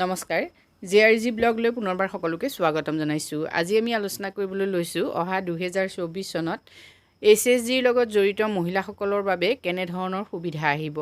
নমস্কাৰ জেআৰজি ব্লগ লৈ পুনৰবাৰ সকলোকে স্বাগতম জনাইছো। আজি আমি আলোচনা কৰিবলৈ লৈছো অহা 2024 চনত এছএছজিৰ লগত জড়িত মহিলাসকলৰ বাবে কেনে ধৰণৰ সুবিধা আহিব,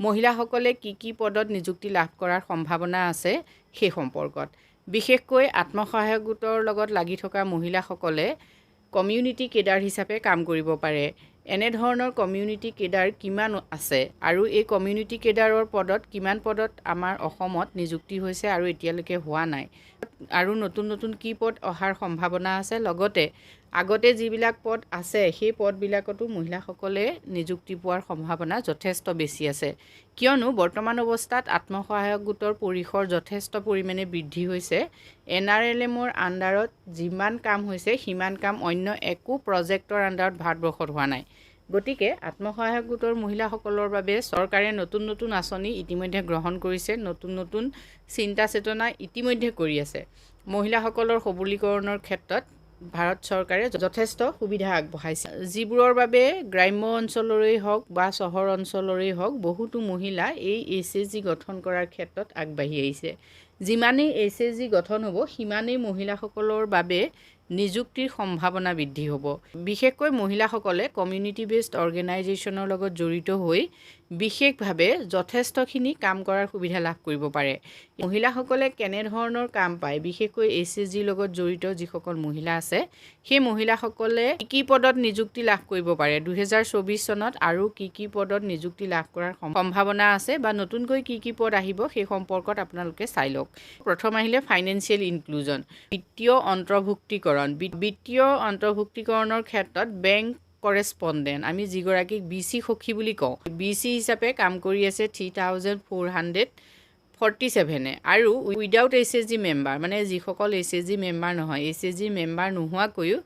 মহিলাসকলে কি পদত নিযুক্তি লাভ কৰাৰ সম্ভাৱনা আছে সেই সম্পৰ্কত। বিশেষকৈ আত্মসহায়ক গোটৰ লগত লাগি থকা মহিলাসকলে কমিউনিটি কেডাৰ হিচাপে কাম কৰিব পাৰে। এনে ধৰণৰ কমিউনিটি কেডাৰ কিমান আছে আৰু এই কমিউনিটি কেডাৰৰ পদত কিমান পদত আমাৰ অসমত নিযুক্তি হৈছে আৰু এতিয়ালৈকে হোৱা নাই, আৰু নতুন কি পদ অহাৰ সম্ভাৱনা আছে, লগতে আগতে যিবিলাক পদ আছে সেই পদবিলাকতো মহিলাসকলে নিযুক্তি পোৱাৰ সম্ভাৱনা যথেষ্ট বেছি আছে, কিয়নো বৰ্তমান অৱস্থাত আত্মসহায়ক গোটৰ পৰিসৰ যথেষ্ট পৰিমাণে বৃদ্ধি হৈছে। ASRLMৰ আণ্ডাৰত যিমান কাম হৈছে সিমান কাম অন্য একো প্ৰজেক্টৰ আণ্ডাৰত ভাৰতবৰ্ষত হোৱা নাই। গতিকে আত্মসহায়ক গোটৰ মহিলাসকলৰ বাবে চৰকাৰে নতুন আঁচনি ইতিমধ্যে গ্ৰহণ কৰিছে, নতুন চিন্তা চেতনা ইতিমধ্যে কৰি আছে। মহিলাসকলৰ সবলীকৰণৰ ক্ষেত্ৰত ভাৰত চৰকাৰে যথেষ্ট সুবিধা আগবঢ়াইছে, যিবোৰৰ বাবে গ্ৰাম্য অঞ্চলৰেই হওক বা চহৰ অঞ্চলৰেই হওক বহুতো মহিলা এই SHG গঠন কৰাৰ ক্ষেত্ৰত আগবাঢ়ি আহিছে। যিমানেই SHG গঠন হ'ব সিমানেই মহিলাসকলৰ বাবে নিযুক্তিৰ সম্ভাৱনা বৃদ্ধি হ'ব। বিশেষকৈ মহিলাসকলে কমিউনিটি বেছড অৰ্গেনাইজেশ্যনৰ লগত জড়িত হৈ বিশেষভাৱে যথেষ্টখিনি কাম কৰাৰ সুবিধা লাভ কৰিব পাৰে। মহিলাসকলে কেনেধৰণৰ কাম পায়, বিশেষকৈ SHGৰ লগত জড়িত যিসকল মহিলা আছে সেই মহিলাসকলে কি পদত নিযুক্তি লাভ কৰিব পাৰে 2024 চনত, আৰু কি পদত নিযুক্তি লাভ কৰাৰ সম্ভাৱনা আছে বা নতুনকৈ কি পদ আহিব সেই সম্পৰ্কত আপোনালোকে চাই লওক। প্ৰথম আহিলে ফাইনেন্সিয়েল ইনক্লুজন, বিত্তীয় অন্তৰ্ভুক্তিকৰণ। বিত্তীয় অন্তৰ্ভুক্তিকৰণৰ ক্ষেত্ৰত বেংক কৰেছপণ্ডেণ্ট, আমি যিগৰাকীক BC সখী বুলি কওঁ, BC হিচাপে কাম কৰি আছে 3447 আৰু উইদাউট SHG মেম্বাৰ, মানে যিসকল SHG মেম্বাৰ নহয়, SHG মেম্বাৰ নোহোৱাকৈও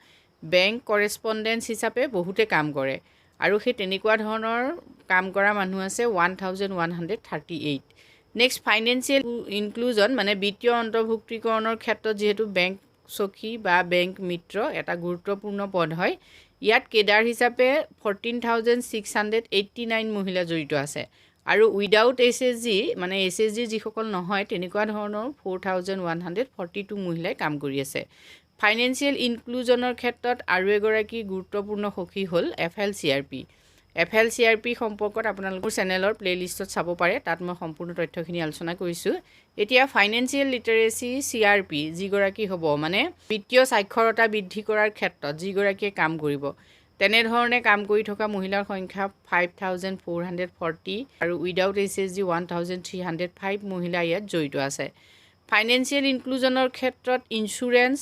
বেংক কৰেছপণ্ডেণ্ট হিচাপে বহুতে কাম কৰে, আৰু সেই তেনেকুৱা ধৰণৰ কাম কৰা মানুহ আছে 1138। নেক্সট ফাইনেন্সিয়েল ইনক্লুজন, মানে বিত্তীয় অন্তৰ্ভুক্তিকৰণৰ ক্ষেত্ৰত যিহেতু বেংক সখী বা বেংক মিত্ৰ এটা গুৰুত্বপূৰ্ণ পদ হয়, ইয়াত কেডাৰ হিচাপে 14,689 মহিলা জড়িত আছে, আৰু উইদাউট SHG মানে SHG যিসকল নহয় তেনেকুৱা ধৰণৰ 4,142 মহিলাই কাম কৰি আছে। ফাইনেন্সিয়েল ইনক্লুজনৰ ক্ষেত্ৰত আৰু এগৰাকী গুৰুত্বপূৰ্ণ সখী হ'ল FLCRP সম্পৰ্কত আপোনালোকৰ চেনেলৰ প্লেলিষ্টত চাব পাৰে, তাত মই সম্পূৰ্ণ তথ্যখিনি আলোচনা কৰিছোঁ। এতিয়া ফাইনেন্সিয়েল লিটাৰেচি CRP যিগৰাকী হ'ব, মানে বিত্তীয় সাক্ষৰতা বৃদ্ধি কৰাৰ ক্ষেত্ৰত যিগৰাকীয়ে কাম কৰিব, তেনেধৰণে কাম কৰি থকা মহিলাৰ সংখ্যা 5,440 আৰু উইদাউট SHG 1,305 মহিলা ইয়াত জড়িত আছে। ফাইনেন্সিয়েল ইনক্লুজনৰ ক্ষেত্ৰত ইঞ্চুৰেঞ্চ,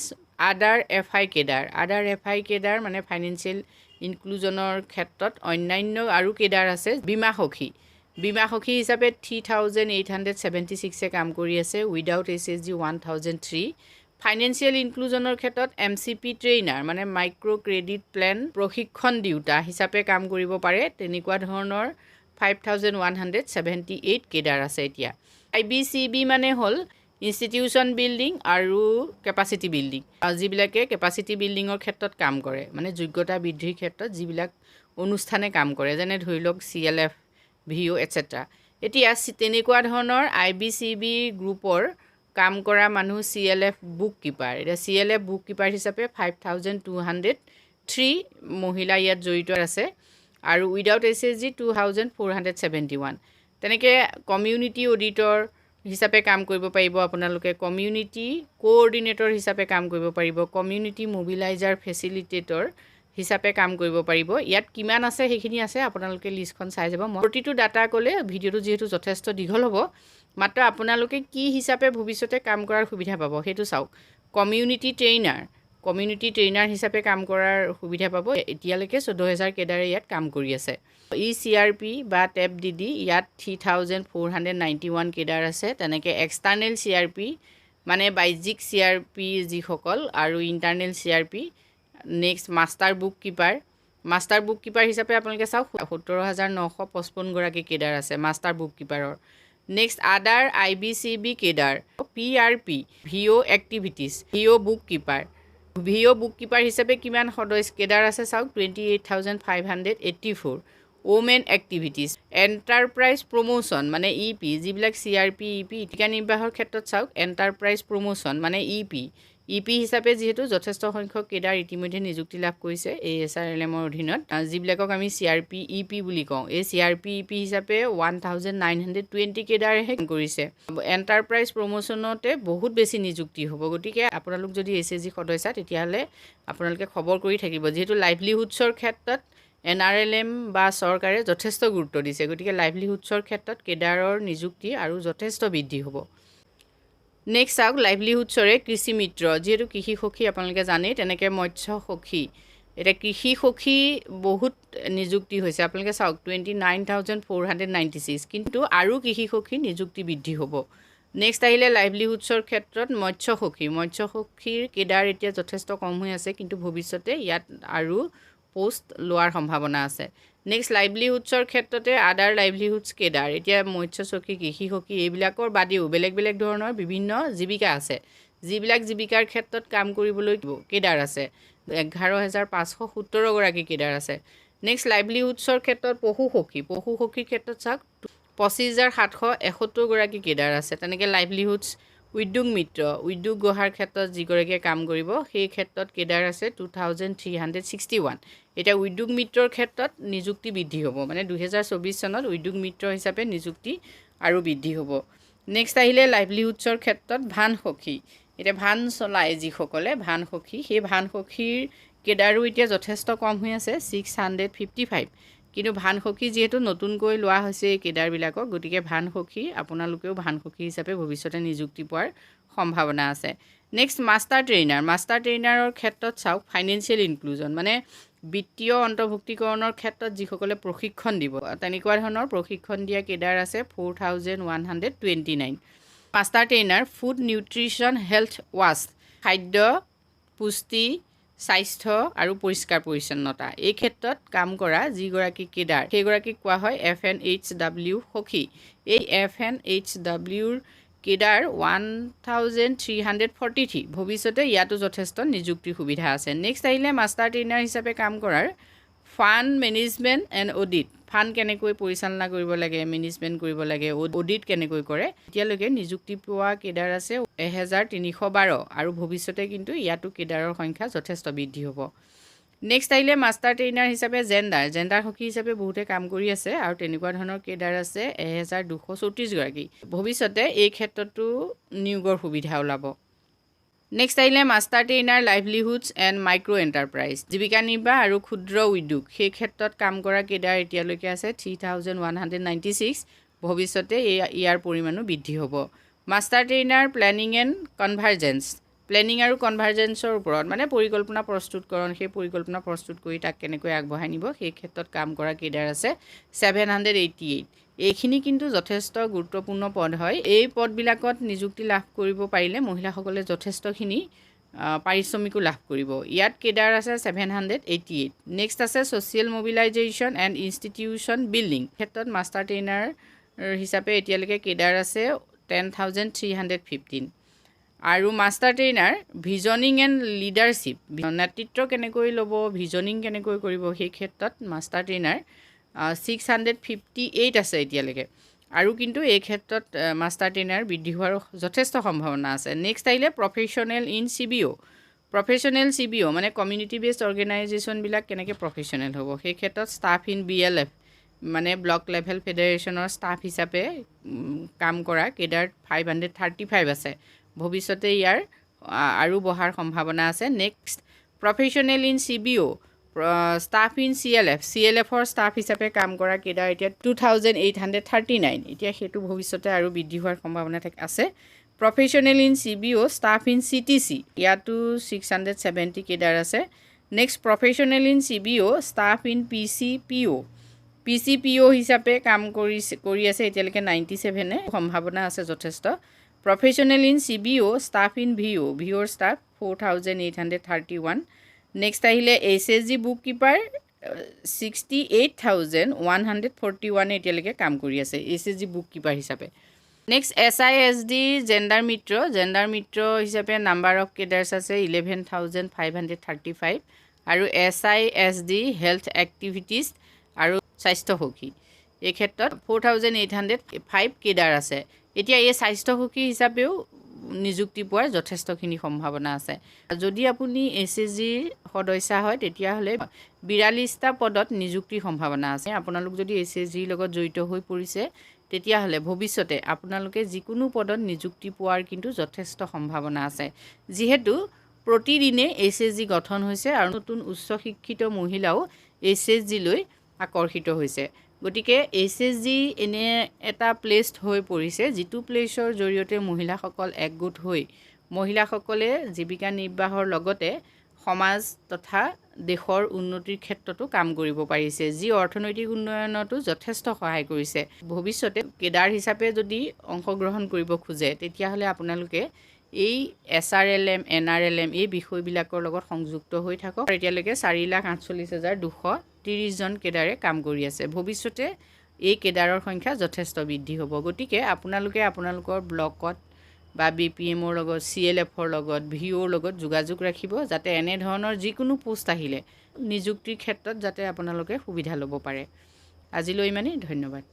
আদাৰ FI কেডাৰ মানে ফাইনেন্সিয়েল ইনক্লুজনৰ ক্ষেত্ৰত অন্যান্য আৰু কেডাৰ আছে। বীমা সখী হিচাপে 3,876 কাম কৰি আছে, উইদাউট SHG 1,003। ফাইনেন্সিয়েল ইনক্লুজনৰ ক্ষেত্ৰত MCP ট্ৰেইনাৰ, মানে মাইক্ৰ' ক্ৰেডিট প্লেন প্ৰশিক্ষণ দিওঁতা হিচাপে কাম কৰিব পাৰে, তেনেকুৱা ধৰণৰ 5,178 কেডাৰ আছে। এতিয়া IBCB মানে হ'ল ইনষ্টিটিউশ্যন বিল্ডিং আৰু কেপাচিটি বিল্ডিং, যিবিলাকে কেপাচিটি বিল্ডিঙৰ ক্ষেত্ৰত কাম কৰে, মানে যোগ্যতা বৃদ্ধিৰ ক্ষেত্ৰত যিবিলাক অনুষ্ঠানে কাম কৰে, যেনে ধৰি লওক CLF, VO etc। এতিয়া তেনেকুৱা ধৰণৰ IBCB গ্ৰুপৰ কাম কৰা মানুহ CLF বুককিপাৰ, এতিয়া CLF বুককিপাৰ হিচাপে 5,203 মহিলা ইয়াত জড়িত আছে, আৰু উইদাউট SHG 2,471। তেনেকৈ কমিউনিটি অডিটৰ হিচাপে কাম কৰিব পাৰিব আপোনালোকে, কমিউনিটি কোঅৰ্ডিনেটৰ হিচাপে কাম কৰিব পাৰিব, কমিউনিটি মোবিলাইজাৰ ফেচিলিটেটৰ হিচাপে কাম কৰিব পাৰিব। ইয়াত কিমান আছে সেইখিনি আছে, আপোনালোকে লিষ্টখন চাই যাব। মই প্ৰতিটো ডাটা ক'লে ভিডিঅ'টো যিহেতু যথেষ্ট দীঘল হ'ব, মাত্ৰ আপোনালোকে কি হিচাপে ভৱিষ্যতে কাম কৰাৰ সুবিধা পাব সেইটো চাওক। কমিউনিটি ট্ৰেইনাৰ হিচাপে কাম কৰাৰ সুবিধা পাব। এতিয়ালৈকে 14,000 কেডাৰে ইয়াত কাম কৰি আছে। ECRP বা টেপ DD ইয়াত 3,491 কেডাৰ আছে। তেনেকৈ এক্সটাৰ্নেল CRP মানে বাহ্যিক CRP যিসকল, আৰু ইণ্টাৰনেল CRP। নেক্সট মাষ্টাৰ বুককিপাৰ হিচাপে আপোনালোকে চাওক 17,955 গৰাকী কেডাৰ আছে মাষ্টাৰ বুককিপাৰৰ। নেক্সট আদাৰ IBCB cadre, PRP VO activities, VO বুককিপাৰ হিচাপে কিমান সদস্য কেডাৰ আছে চাওক 28,584। ওমেন এক্টিভিটিজ এণ্টাৰপ্ৰাইজ প্ৰমোশ্যন মানে EP যিবিলাক CRP EP জীৱিকা নিৰ্বাহৰ ক্ষেত্ৰত চাওক এণ্টাৰপ্ৰাইজ প্ৰমোশ্যন মানে EP হিচাপে যিহেতু যথেষ্ট সংখ্যক কেডাৰ ইতিমধ্যে নিযুক্তি লাভ কৰিছে ASRLMৰ অধীনত যিবিলাকক আমি CRP EP বুলি কওঁ এই CRP EP হিচাপে 1920 কেডাৰেহে কৰিছে এণ্টাৰপ্ৰাইজ প্ৰমোশ্যনতে বহুত বেছি নিযুক্তি হ'ব গতিকে আপোনালোক যদি SHG সদস্য তেতিয়াহ'লে আপোনালোকে খবৰ কৰি থাকিব যিহেতু লাইভলিহুডছৰ ক্ষেত্ৰত NRLM বা চৰকাৰে যথেষ্ট গুৰুত্ব দিছে গতিকে লাইভলিহুডছৰ ক্ষেত্ৰত কেডাৰৰ নিযুক্তি আৰু যথেষ্ট বৃদ্ধি হ'ব নেক্সট চাওক লাইভলিহুডছৰে কৃষি মিত্ৰ যিহেতু কৃষি সখী আপোনালোকে জানেই তেনেকৈ মৎস্য সখী এটা কৃষি সখী বহুত নিযুক্তি হৈছে আপোনালোকে চাওক 29,496 কিন্তু আৰু কৃষি সখী নিযুক্তি বৃদ্ধি হ'ব নেক্সট আহিলে লাইভলিহুডছৰ ক্ষেত্ৰত মৎস্য সখীৰ কেডাৰ এতিয়া যথেষ্ট কম হৈ আছে কিন্তু ভৱিষ্যতে ইয়াত আৰু পোষ্ট লোৱাৰ সম্ভাৱনা আছে নেক্সট লাইভলিহুডছৰ ক্ষেত্ৰতে আদাৰ লাইভলিহুডছ কেডাৰ এতিয়া মৎস্য সখী কৃষি সখী এইবিলাকৰ বাদেও বেলেগ ধৰণৰ বিভিন্ন জীৱিকা আছে যিবিলাক জীৱিকাৰ ক্ষেত্ৰত কাম কৰিবলৈ কেডাৰ আছে 11,570 গৰাকী কেডাৰ আছে নেক্সট লাইভলিহুডছৰ ক্ষেত্ৰত পশু সখীৰ ক্ষেত্ৰত চাওক 25,771 গৰাকী কেডাৰ আছে তেনেকৈ লাইভলিহুডছ উদ্যোগ গঢ়াৰ ক্ষেত্ৰত যিগৰাকীয়ে কাম কৰিব সেই ক্ষেত্ৰত কেডাৰ আছে 2,361 এতিয়া উদ্যোগ মিত্ৰৰ ক্ষেত্ৰত নিযুক্তি বৃদ্ধি হ'ব মানে 2024 চনত উদ্যোগ মিত্ৰ হিচাপে নিযুক্তি আৰু বৃদ্ধি হ'ব নেক্সট আহিলে লাইভলিহুডছৰ ক্ষেত্ৰত ভান সখী এতিয়া ভান চলায় যিসকলে ভান সখী সেই ভান সখীৰ কেডাৰো এতিয়া যথেষ্ট কম হৈ আছে 655 কিন্তু ভান সখী যিহেতু নতুনকৈ লোৱা হৈছে এই কেডাৰবিলাকক গতিকে ভান সখী আপোনালোকেও ভান সখী হিচাপে ভৱিষ্যতে নিযুক্তি পোৱাৰ সম্ভাৱনা আছে নেক্সট মাষ্টাৰ ট্ৰেইনাৰৰ ক্ষেত্ৰত চাওক ফাইনেন্সিয়েল ইনক্লুজন মানে বিত্তীয় অন্তৰ্ভুক্তিকৰণৰ ক্ষেত্ৰত যিসকলে প্ৰশিক্ষণ দিব তেনেকুৱা ধৰণৰ প্ৰশিক্ষণ দিয়া কেডাৰ আছে 4,129 master trainer food nutrition health wash খাদ্য পুষ্টি স্বাস্থ্য আৰু পৰিষ্কাৰ পৰিচ্ছন্নতা এই ক্ষেত্ৰত কাম কৰা যিগৰাকী কেডাৰ সেইগৰাকীক কোৱা হয় FNHW সখী এই FNHWৰ কেডাৰ 1,343 ভৱিষ্যতে ইয়াতো যথেষ্ট নিযুক্তিৰ সুবিধা আছে নেক্সট আহিলে মাষ্টাৰ ট্ৰেইনাৰ হিচাপে কাম কৰাৰ fund management and audit fund কেনেকৈ পৰিচালনা কৰিব লাগে মেনেজমেণ্ট কৰিব লাগে অডিট কেনেকৈ কৰে এতিয়ালৈকে নিযুক্তি পোৱা কেডাৰ আছে 1,312 আৰু ভৱিষ্যতে কিন্তু ইয়াতো কেডাৰৰ সংখ্যা যথেষ্ট বৃদ্ধি হ'ব নেক্সট আহিলে মাষ্টাৰ ট্ৰেইনাৰ হিচাপে জেণ্ডাৰ সখী হিচাপে বহুতে কাম কৰি আছে আৰু তেনেকুৱা ধৰণৰ কেডাৰ আছে 1,234 গৰাকী ভৱিষ্যতে এই ক্ষেত্ৰতো নিয়োগৰ সুবিধা ওলাব নেক্সট আহিলে master trainer livelihoods and micro' enterprise জীৱিকা নিৰ্বাহ আৰু ক্ষুদ্ৰ উদ্যোগ সেই ক্ষেত্ৰত কাম কৰা কেডাৰ এতিয়ালৈকে আছে 3,196 ভৱিষ্যতে ইয়াৰ পৰিমাণো বৃদ্ধি হ'ব মাষ্টাৰ ট্ৰেইনাৰ প্লেনিং আৰু কনভাৰ্জেন্সৰ ওপৰত মানে পৰিকল্পনা প্ৰস্তুতকৰণ সেই পৰিকল্পনা প্ৰস্তুত কৰি তাক কেনেকৈ আগবঢ়াই নিব সেই ক্ষেত্ৰত কাম কৰা কেডাৰ আছে 788 এইখিনি কিন্তু যথেষ্ট গুৰুত্বপূৰ্ণ পদ হয় এই পদবিলাকত নিযুক্তি লাভ কৰিব পাৰিলে মহিলাসকলে যথেষ্টখিনি পাৰিশ্ৰমিকো লাভ কৰিব ইয়াত কেডাৰ আছে 788 নেক্সট আছে ছ'চিয়েল মোবিলাইজেশ্যন এণ্ড ইনষ্টিটিউশ্যন বিল্ডিং ক্ষেত্ৰত মাষ্টাৰ ট্ৰেইনাৰ হিচাপে এতিয়ালৈকে কেডাৰ আছে 10,315 আৰু মাষ্টাৰ ট্ৰেইনাৰ ভিজনিং এণ্ড লিডাৰশ্বিপ নেতৃত্ব কেনেকৈ ল'ব ভিজনিং কেনেকৈ কৰিব সেই ক্ষেত্ৰত মাষ্টাৰ ট্ৰেইনাৰ 658 আছে এতিয়ালৈকে আৰু কিন্তু এই ক্ষেত্ৰত মাষ্টাৰ ট্ৰেইনাৰ বৃদ্ধি হোৱাৰ যথেষ্ট সম্ভাৱনা আছে নেক্সট আহিলে প্ৰফেশ্যনেল CBO মানে কমিউনিটি বেছড অৰ্গেনাইজেশ্যনবিলাক কেনেকৈ প্ৰফেশ্যনেল হ'ব সেই ক্ষেত্ৰত ষ্টাফ ইন BLF মানে ব্লক লেভেল ফেডাৰেশ্যনৰ ষ্টাফ হিচাপে কাম কৰা কেডাৰ 535 আছে ভৱিষ্যতে ইয়াৰ আৰু বঢ়াৰ সম্ভাৱনা আছে next professional in CBO staff in CLFৰ ষ্টাফ হিচাপে কাম কৰা কেডাৰ এতিয়া 2,839 এতিয়া সেইটো ভৱিষ্যতে আৰু বৃদ্ধি হোৱাৰ সম্ভাৱনা আছে professional in CBO staff in CTC ইয়াতো 670 কেডাৰ আছে next professional in CBO staff in PCPO হিচাপে কাম কৰি আছে এতিয়ালৈকে 97 সম্ভাৱনা আছে যথেষ্ট professional in CBO staff in VOৰ ষ্টাফ 4,831 নেক্সট আহিলে SHG বুককিপাৰ 68,141 এতিয়ালৈকে কাম কৰি আছে SHG বুককিপাৰ হিচাপে নেক্সট SISD জেণ্ডাৰ মিত্ৰ হিচাপে নাম্বাৰ অফ কেডাৰ্ছ আছে 11,535 আৰু SISD হেল্থ এক্টিভিটিজ আৰু স্বাস্থ্যসখী এই ক্ষেত্ৰত 4805 কেডাৰ আছে। এতিয়া এই স্বাস্থ্যসখী হিচাপেও নিযুক্তি পোৱাৰ যথেষ্টখিনি সম্ভাৱনা আছে। যদি আপুনি SHGৰ সদস্য হয় তেতিয়াহ'লে 42টা পদত নিযুক্তিৰ সম্ভাৱনা আছে। আপোনালোক যদি SHGৰ লগত জড়িত হৈ পৰিছে তেতিয়াহ'লে ভৱিষ্যতে আপোনালোকে যিকোনো পদত নিযুক্তি পোৱাৰ কিন্তু যথেষ্ট সম্ভাৱনা আছে। যিহেতু প্ৰতিদিনে SHG গঠন হৈছে আৰু নতুন উচ্চ শিক্ষিত মহিলাও SHGলৈ আকৰ্ষিত হৈছে। গতিকে SHG এনে এটা প্লেচ হৈ পৰিছে যিটো প্লেচৰ জৰিয়তে মহিলাসকল একগোট হৈ মহিলাসকলে জীৱিকা নিৰ্বাহৰ লগতে সমাজ তথা দেশৰ উন্নতিৰ ক্ষেত্ৰতো কাম কৰিব পাৰিছে, যি অৰ্থনৈতিক উন্নয়নতো যথেষ্ট সহায় কৰিছে। ভৱিষ্যতে কেডাৰ হিচাপে যদি অংশগ্ৰহণ কৰিব খোজে তেতিয়াহ'লে আপোনালোকে এই SRLM, NRLM এই বিষয়বিলাকৰ লগত সংযুক্ত হৈ থাকক। এতিয়ালৈকে 4,48,230 জন কেডাৰে কাম কৰি আছে। ভৱিষ্যতে এই কেডাৰৰ সংখ্যা যথেষ্ট বৃদ্ধি হ'ব। গতিকে আপোনালোকে আপোনালোকৰ ব্লকত বা BPMৰ লগত, CLFৰ লগত, VOৰ লগত যোগাযোগ ৰাখিব, যাতে এনেধৰণৰ যিকোনো পোষ্ট আহিলে নিযুক্তিৰ ক্ষেত্ৰত যাতে আপোনালোকে সুবিধা ল'ব পাৰে। আজিলৈ ইমানেই, ধন্যবাদ।